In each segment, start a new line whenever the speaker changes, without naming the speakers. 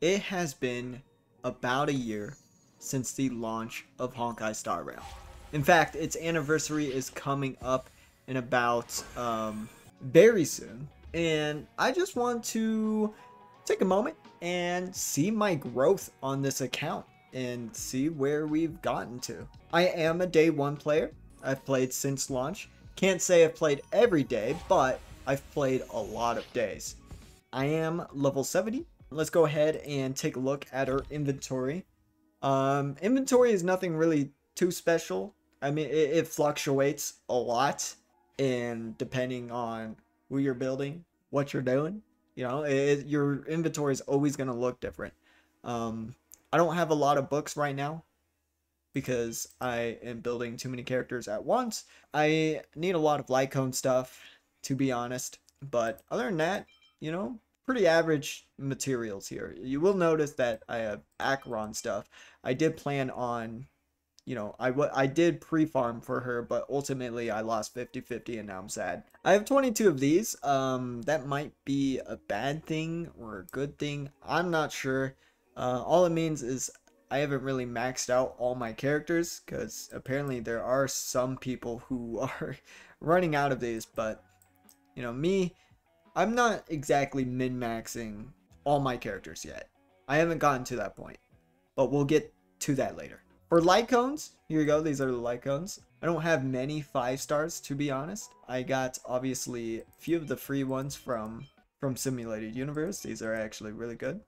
It has been about a year since the launch of Honkai Star Rail. In fact, its anniversary is coming up in about very soon. And I just want to take a moment and see my growth on this account and see where we've gotten to. I am a day one player. I've played since launch. Can't say I've played every day, but I've played a lot of days. I am level 70. Let's go ahead and take a look at our inventory. Inventory is nothing really too special. I mean, it fluctuates a lot, and depending on who you're building, what you're doing, you know, your inventory is always going to look different. I don't have a lot of books right now because I am building too many characters at once. I need a lot of Lycone stuff, to be honest. But other than that, you know, pretty average materials here. You will notice that I have Acheron stuff. I did plan on, you know, I did pre-farm for her, but ultimately I lost 50-50 and now I'm sad. I have 22 of these. That might be a bad thing or a good thing. I'm not sure. All it means is I haven't really maxed out all my characters because apparently there are some people who are running out of these, but you know, me, I'm not exactly min-maxing all my characters yet. I haven't gotten to that point, but we'll get to that later. For Lycones, here you go. These are the Lycones. I don't have many 5 stars, to be honest. I got, obviously, a few of the free ones from Simulated Universe. These are actually really good.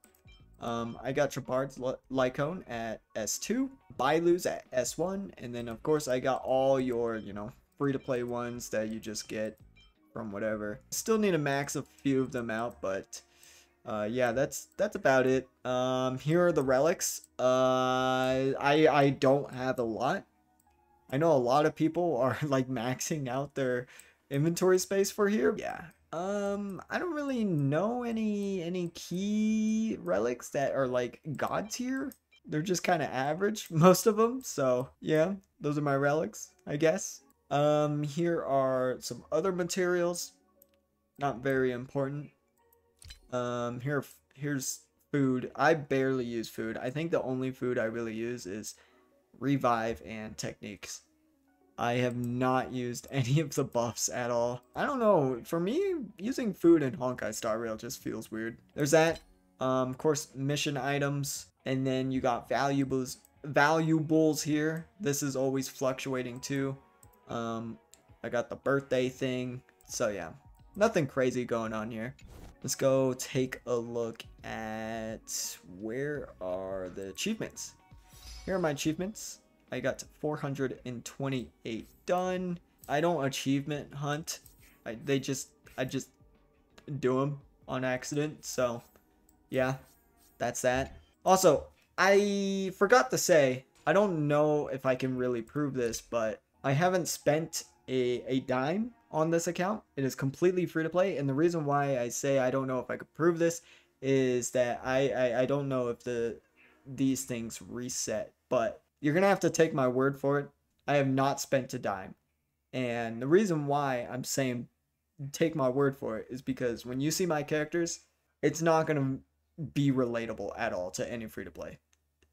I got Trapard's Lycone at S2, Bailu's at S1, and then, of course, I got all your, you know, free-to-play ones that you just get from whatever. Still need to max a few of them out, but yeah, that's about it. Here are the relics. I don't have a lot. I know a lot of people are like maxing out their inventory space for here. Yeah. I don't really know any key relics that are like god tier. They're just kind of average, most of them. So yeah, those are my relics, I guess. Here are some other materials, not very important. Here's food. I barely use food. I think the only food I really use is revive and techniques. I have not used any of the buffs at all. I don't know. For me, using food in Honkai Star Rail just feels weird. There's that. Of course, mission items, and then you got valuables here. This is always fluctuating too. I got the birthday thing. So yeah, nothing crazy going on here. Let's go take a look at where are the achievements. Here are my achievements. I got 428 done. I don't achievement hunt. I just do them on accident. So yeah, that's that. Also, I forgot to say, I don't know if I can really prove this, but I haven't spent a dime on this account. It is completely free to play, and the reason why I say I don't know if I could prove this is that I don't know if these things reset, but you're gonna have to take my word for it. I have not spent a dime, and the reason why I'm saying take my word for it is because when you see my characters, it's not gonna be relatable at all to any free to play,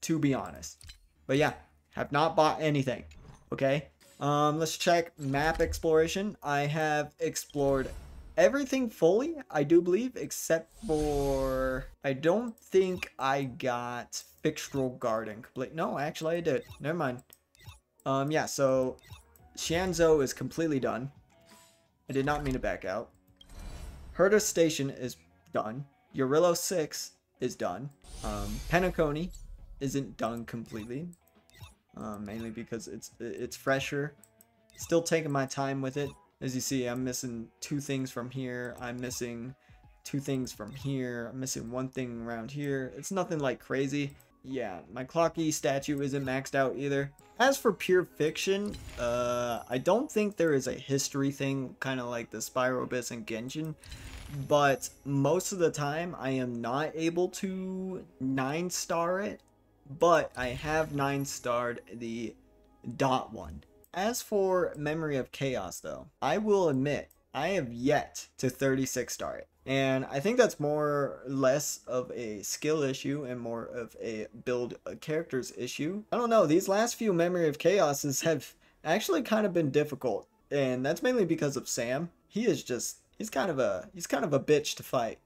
to be honest. But yeah, have not bought anything. Okay. Let's check map exploration. I have explored everything fully, I do believe, except for I don't think I got Fixtural Garden complete. No, actually I did. Never mind. Yeah, so Shanzhou is completely done. I did not mean to back out. Herta Station is done. Urillo 6 is done. Penacony isn't done completely. Mainly because it's fresher. Still taking my time with it. As you see, I'm missing 2 things from here. I'm missing 2 things from here. I'm missing 1 thing around here. It's nothing like crazy. Yeah, my Clocky statue isn't maxed out either. As for pure fiction, I don't think there is a history thing, kind of like the Spyro Abyss and Genshin. But most of the time, I am not able to 9-star it. But I have 9-starred the dot one. As for Memory of Chaos though, I will admit I have yet to 36-star it. And I think that's more less of a skill issue and more of a build a characters issue. I don't know, these last few Memory of Chaoses have actually kind of been difficult. And that's mainly because of Sam. He is just he's kind of a bitch to fight.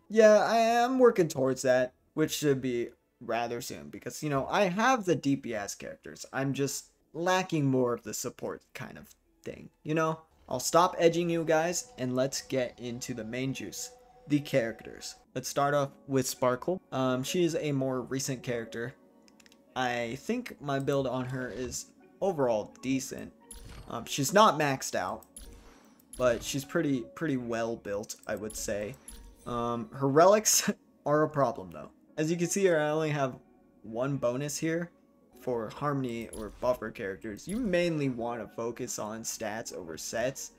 Yeah, I am working towards that, which should be rather soon because you know, I have the DPS characters. I'm just lacking more of the support kind of thing, you know? I'll stop edging you guys and let's get into the main juice, the characters. Let's start off with Sparkle. She is a more recent character. I think my build on her is overall decent. She's not maxed out, but she's pretty well built, I would say. Her relics are a problem though. As you can see here, I only have one bonus here. For Harmony or buffer characters, you mainly want to focus on stats over sets,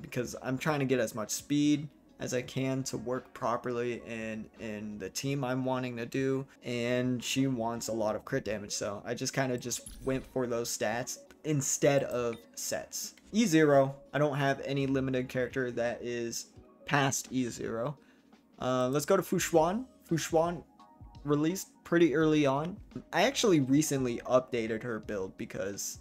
because I'm trying to get as much speed as I can to work properly in the team I'm wanting to do, and she wants a lot of crit damage, so I just kind of just went for those stats instead of sets. E0, I don't have any limited character that is past E0. Let's go to Fushuan. Fushuan released pretty early on. I actually recently updated her build because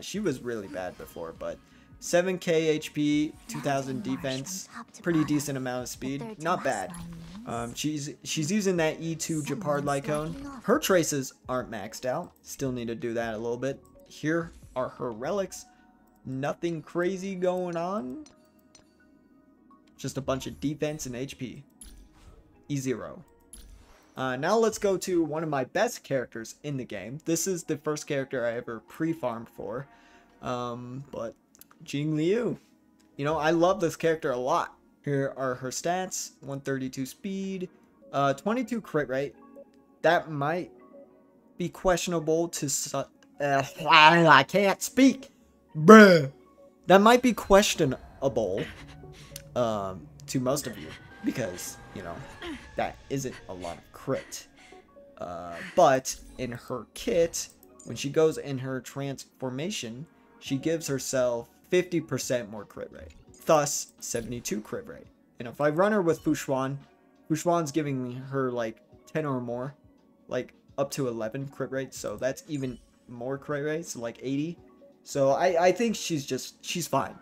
she was really bad before, but 7k HP, 2000 defense, pretty decent amount of speed, not bad. She's using that E2 Japard Lycone. Her traces aren't maxed out, still need to do that a little bit. Here are her relics, nothing crazy going on, just a bunch of defense and HP. E0. Now let's go to one of my best characters in the game. This is the first character I ever pre-farmed for. But Jing Liu. You know, I love this character a lot. Here are her stats. 132 speed. 22 crit rate. That might be questionable to... I can't speak. Bruh. That might be questionable to most of you. Because, you know, that isn't a lot of crit. But in her kit, when she goes in her transformation, she gives herself 50% more crit rate. Thus, 72 crit rate. And if I run her with Fushuan, Fushuan's giving her like 10 or more, like up to 11 crit rate. So that's even more crit rate, so like 80. So I think she's fine.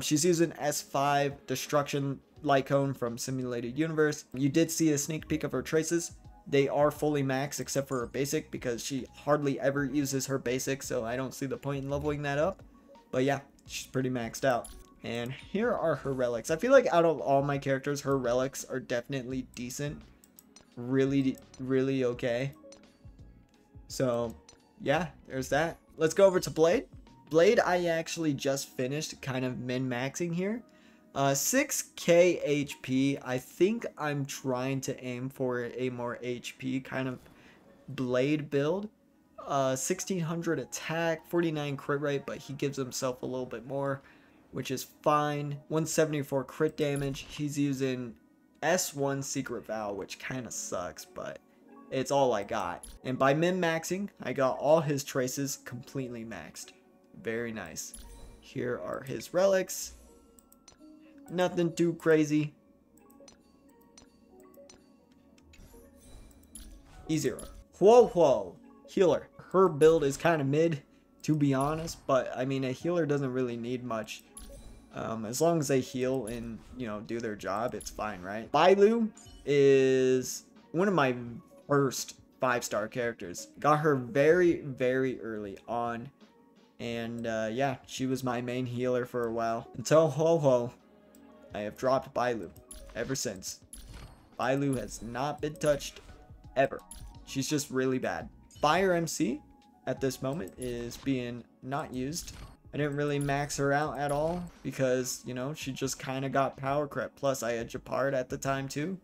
She's using S5 Destruction Lycone from Simulated Universe. You did see a sneak peek of her traces. They are fully maxed except for her basic because she hardly ever uses her basic, so I don't see the point in leveling that up. But yeah, she's pretty maxed out. And here are her relics. I feel like out of all my characters, her relics are definitely decent. Really okay. So yeah, there's that. Let's go over to Blade. Blade, I actually just finished kind of min-maxing here. 6k HP. I think I'm trying to aim for a more HP kind of Blade build. 1600 attack, 49 crit rate, but he gives himself a little bit more, which is fine. 174 crit damage. He's using S1 Secret Vow, which kind of sucks, but it's all I got. And by min-maxing, I got all his traces completely maxed. Very nice. Here are his relics. Nothing too crazy. E0. Whoa. Healer. Her build is kind of mid, to be honest, but I mean, a healer doesn't really need much. As long as they heal and, you know, do their job, it's fine, right? Bailu is one of my first 5-star characters. Got her very early on. And yeah, she was my main healer for a while. Until Ho-Ho, I have dropped Bailu ever since. Bailu has not been touched ever. She's just really bad. Fire MC at this moment is being not used. I didn't really max her out at all because, you know, she just kind of got power crept. Plus I had Japard at the time too,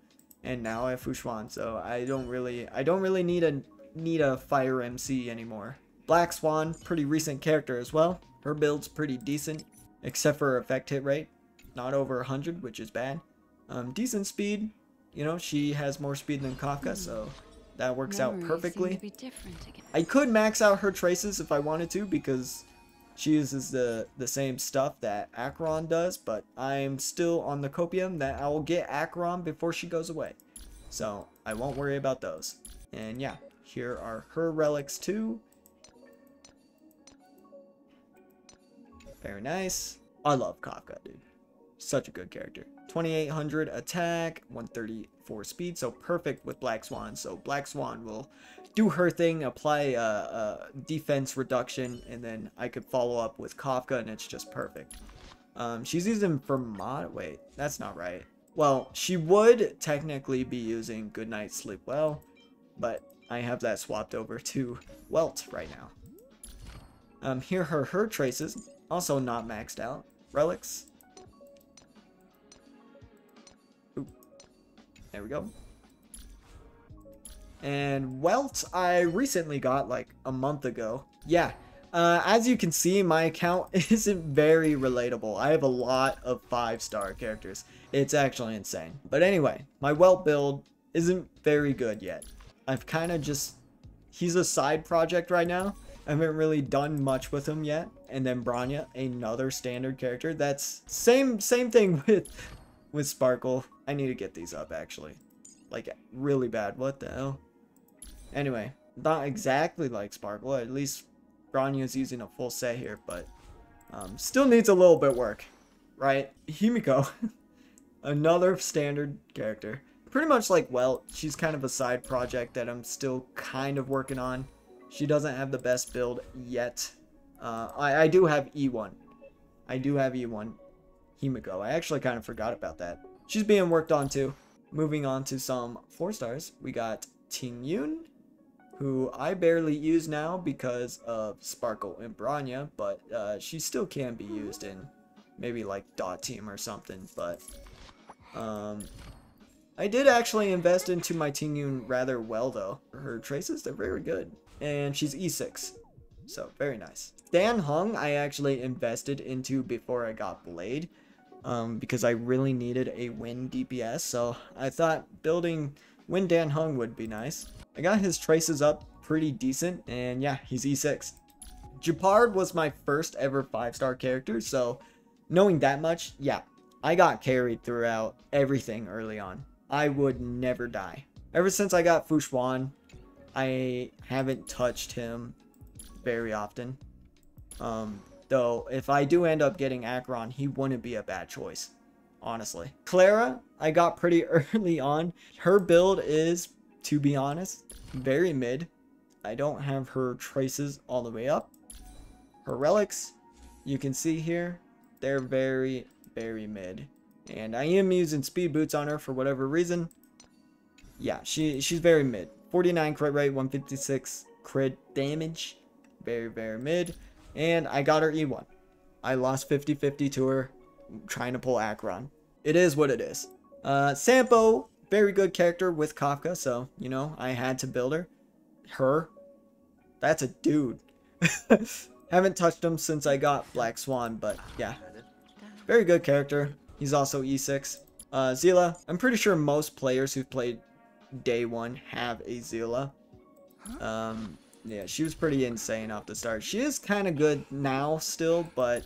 and now I have Fushuan, so I don't really need a Fire MC anymore. Black Swan, pretty recent character as well. Her build's pretty decent, except for her effect hit rate. Not over 100, which is bad. Decent speed. You know, she has more speed than Kafka, so that works out perfectly. I could max out her traces if I wanted to, because She uses the same stuff that Acheron does, but I'm still on the copium that I will get Acheron before she goes away. So I won't worry about those. And yeah, here are her relics too. Very nice. I love Kafka, dude. Such a good character. 2800 attack, 134 speed, so perfect with Black Swan. So Black Swan will do her thing, apply a defense reduction, and then I could follow up with Kafka, and it's just perfect. She's using for mod. Wait, that's not right. Well, she would technically be using Goodnight Sleep Well, but I have that swapped over to Welt right now. Here are her traces, also not maxed out. Relics. Ooh. There we go. And Welt, I recently got like a month ago. Yeah. As you can see, my account isn't very relatable. I have a lot of 5-star characters. It's actually insane. But anyway, my Welt build isn't very good yet. I've kind of just... He's a side project right now. I haven't really done much with him yet. And then Branya, another standard character. That's same thing with Sparkle. I need to get these up, actually. Like, really bad. What the hell? Anyway, not exactly like Sparkle. At least Branya's using a full set here, but still needs a little bit work, right? Himiko, another standard character. Pretty much like Welt, she's kind of a side project that I'm still kind of working on. She doesn't have the best build yet. I do have E1. I do have E1 Himiko. I actually kind of forgot about that. She's being worked on too. Moving on to some 4-stars. We got Ting Yun, who I barely use now because of Sparkle and Branya, but she still can be used in maybe like Dot Team or something. But I did actually invest into my Ting Yun rather well though. Her traces, they're very good. And she's E6, so very nice. Dan Heng I actually invested into before I got Blade, because I really needed a Wind DPS, so I thought building Wind Dan Heng would be nice. I got his traces up pretty decent, and yeah, he's E6. Japard was my first ever 5-star character, so knowing that much, yeah, I got carried throughout everything early on. I would never die. Ever since I got Fushuan, I haven't touched him very often. Though, if I do end up getting Acheron, he wouldn't be a bad choice, honestly. Clara, I got pretty early on. Her build is, to be honest, very mid. I don't have her traces all the way up. Her relics, you can see here, they're very, very mid. And I am using speed boots on her for whatever reason. Yeah, she's very mid. 49 crit rate, 156 crit damage. Very, very mid. And I got her E1. I lost 50-50 to her trying to pull Acheron. It is what it is. Sampo, very good character with Kafka, so, you know, I had to build her. Her. That's a dude. Haven't touched him since I got Black Swan, but yeah. Very good character. He's also E6. Zila, I'm pretty sure most players who've played Day 1 have a Zila. Yeah, she was pretty insane off the start. She is kind of good now still, but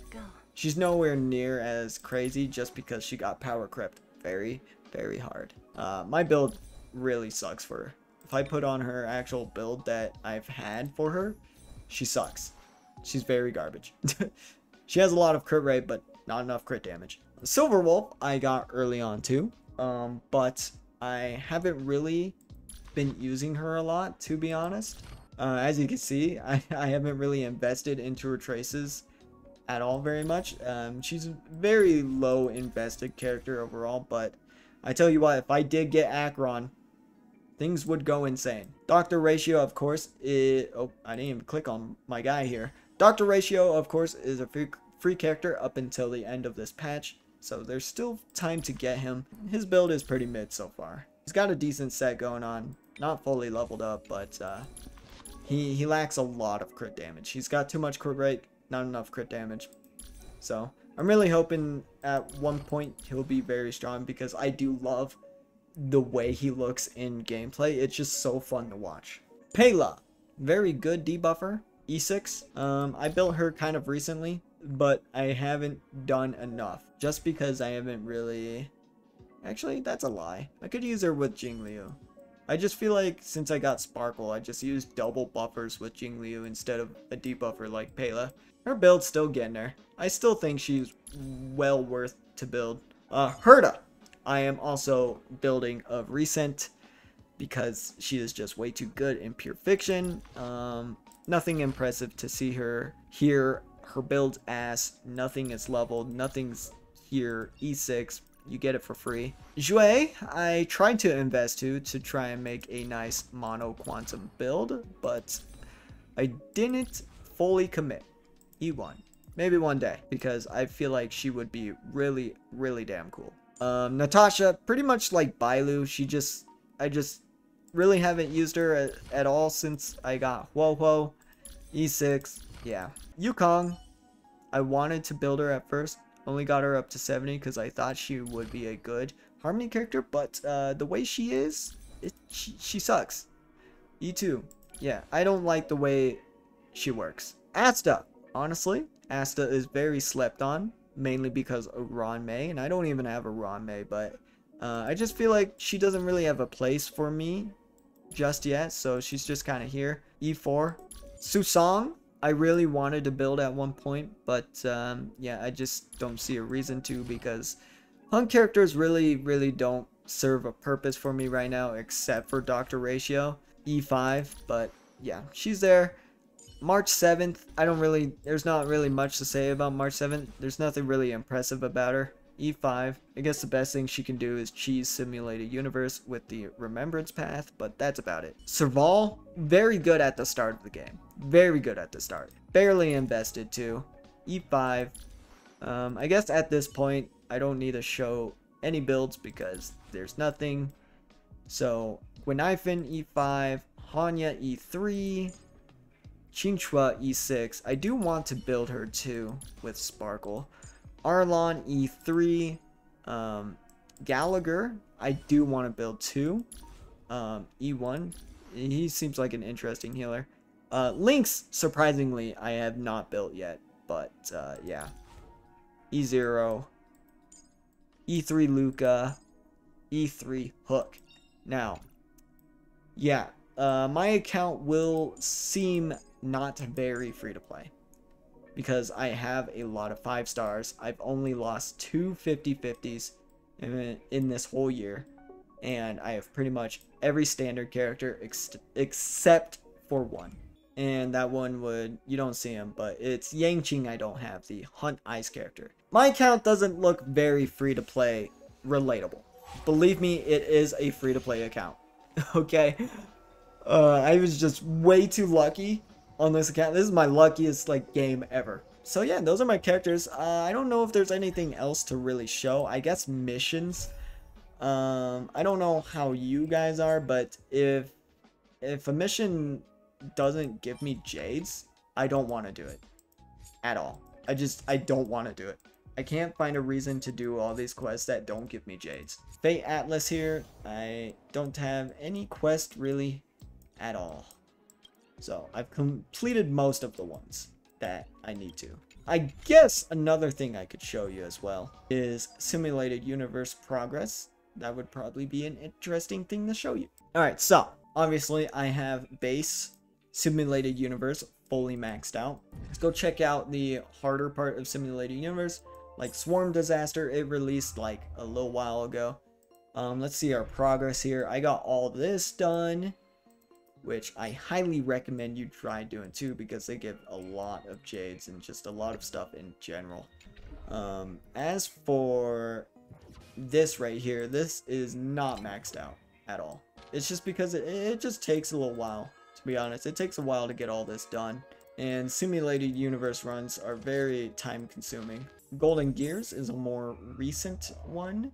she's nowhere near as crazy just because she got power crept very, very hard. My build really sucks for her. If I put on her actual build that I've had for her, she sucks. She's very garbage. She has a lot of crit rate, but not enough crit damage. Silver Wolf I got early on too, but I haven't really been using her a lot, to be honest. As you can see, I haven't really invested into her traces at all very much. She's a very low invested character overall, but I tell you what, if I did get Acheron, things would go insane. Dr. Ratio, of course, is... Oh, I didn't even click on my guy here. Dr. Ratio, of course, is a free character up until the end of this patch, so there's still time to get him. His build is pretty mid so far. He's got a decent set going on. Not fully leveled up, but he lacks a lot of crit damage. He's got too much crit rate, not enough crit damage. So I'm really hoping at one point he'll be very strong, because I do love the way he looks in gameplay. It's just so fun to watch. Pela, very good debuffer. E6. I built her kind of recently, but I haven't done enough just because I haven't really. Actually, that's a lie. I could use her with Jingliu. I just feel like since I got Sparkle, I just used double buffers with Jingliu instead of a debuffer like Pela. Her build's still getting there. I still think she's well worth to build. Herda, I am also building of recent because she is just way too good in pure fiction. Nothing impressive to see her here. Her build's ass. Nothing is leveled. Nothing's here. E6. You get it for free. Jue, I tried to invest to try and make a nice mono quantum build, but I didn't fully commit. E1. Maybe one day, because I feel like she would be really, really damn cool. Natasha, pretty much like Bailu, I just really haven't used her at all since I got Huohuo. E6, yeah. Yukong, I wanted to build her at first. Only got her up to 70 because I thought she would be a good Harmony character, but the way she is, she sucks. E2, yeah, I don't like the way she works. Asta, honestly, Asta is very slept on, mainly because of Ron May, and I don't even have a Ron May, but I just feel like she doesn't really have a place for me just yet, so she's just kind of here. E4, Susong, I really wanted to build at one point, but yeah, I just don't see a reason to because Hunk characters really don't serve a purpose for me right now except for Dr. Ratio. E5, but yeah, she's there. March 7th, there's not really much to say about March 7th. There's nothing really impressive about her. E5, I guess the best thing she can do is cheese Simulated Universe with the Remembrance Path, but that's about it. Serval, very good at the start of the game. Very good at the start. Barely invested too. E5, I guess at this point, I don't need to show any builds because there's nothing. So, Gwenifin E5, Hanya E3, Qingchua E6. I do want to build her too with Sparkle. Arlon E3, Gallagher, I do want to build too. E1, he seems like an interesting healer. Lynx, surprisingly, I have not built yet, but yeah. E0, E3 Luca, E3 Hook. Now, yeah, my account will seem not very free to play because I have a lot of 5 stars. I've only lost 2 50/50s in this whole year, and I have pretty much every standard character except for one. And that one you don't see him, but it's Yangqing I don't have, the Hunt Ice character. My account doesn't look very free to play relatable. Believe me, it is a free to play account. Okay? I was just way too lucky on this account. This is my luckiest game ever. So yeah, those are my characters. I don't know if there's anything else to really show. I guess missions. I don't know how you guys are, but if a mission doesn't give me jades, I don't want to do it at all. I don't want to do it. I can't find a reason to do all these quests that don't give me jades. Fate Atlas here, I don't have any quest really at all. So I've completed most of the ones that I need to. I guess another thing I could show you as well is Simulated Universe progress. That would probably be an interesting thing to show you. Alright, so obviously I have base Simulated Universe fully maxed out. Let's go check out the harder part of Simulated Universe, like Swarm Disaster. It released like a little while ago. Let's see our progress here. I got all this done, which I highly recommend you try doing too because they give a lot of jades and just a lot of stuff in general. As for this right here, this is not maxed out at all. It's just because it just takes a little while, to be honest. It takes a while to get all this done, and Simulated Universe runs are very time consuming. Golden Gears is a more recent one.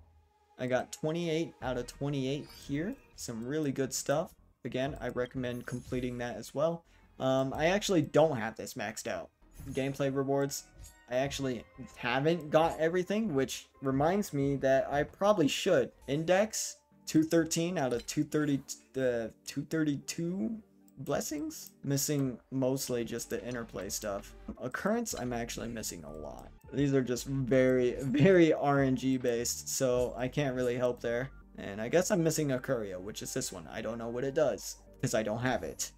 I got 28 out of 28 here. Some really good stuff. Again, I recommend completing that as well. I actually don't have this maxed out. Gameplay rewards, I actually haven't got everything, which reminds me that I probably should. Index, 213 out of 232 Blessings? Missing mostly just the interplay stuff. Occurrence, I'm actually missing a lot. These are just very, very RNG based, so I can't really help there. And I guess I'm missing a Curio, which is this one. I don't know what it does, because I don't have it.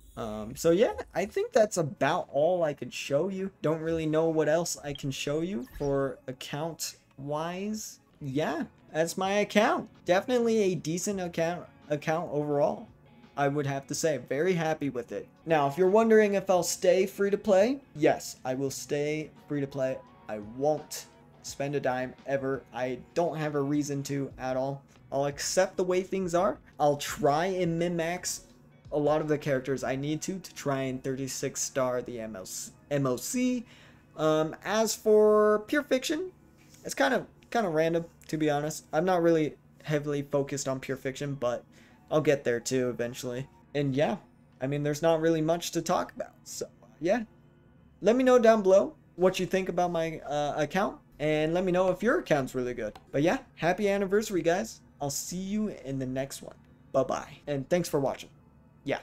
So yeah, I think that's about all I could show you. Don't really know what else I can show you for account wise. Yeah, that's my account. Definitely a decent account overall, I would have to say. Very happy with it. Now, if you're wondering if I'll stay free to play, yes, I will stay free to play. I won't spend a dime ever. I don't have a reason to at all. I'll accept the way things are. I'll try and min-max a lot of the characters I need to try and 36 star the MOC. As for pure fiction, it's kind of random, to be honest. I'm not really heavily focused on pure fiction, but I'll get there too eventually. And yeah, I mean, there's not really much to talk about. So yeah, let me know down below what you think about my account, and let me know if your account's really good. But yeah, happy anniversary, guys. I'll see you in the next one. Bye bye, and thanks for watching. Yeah.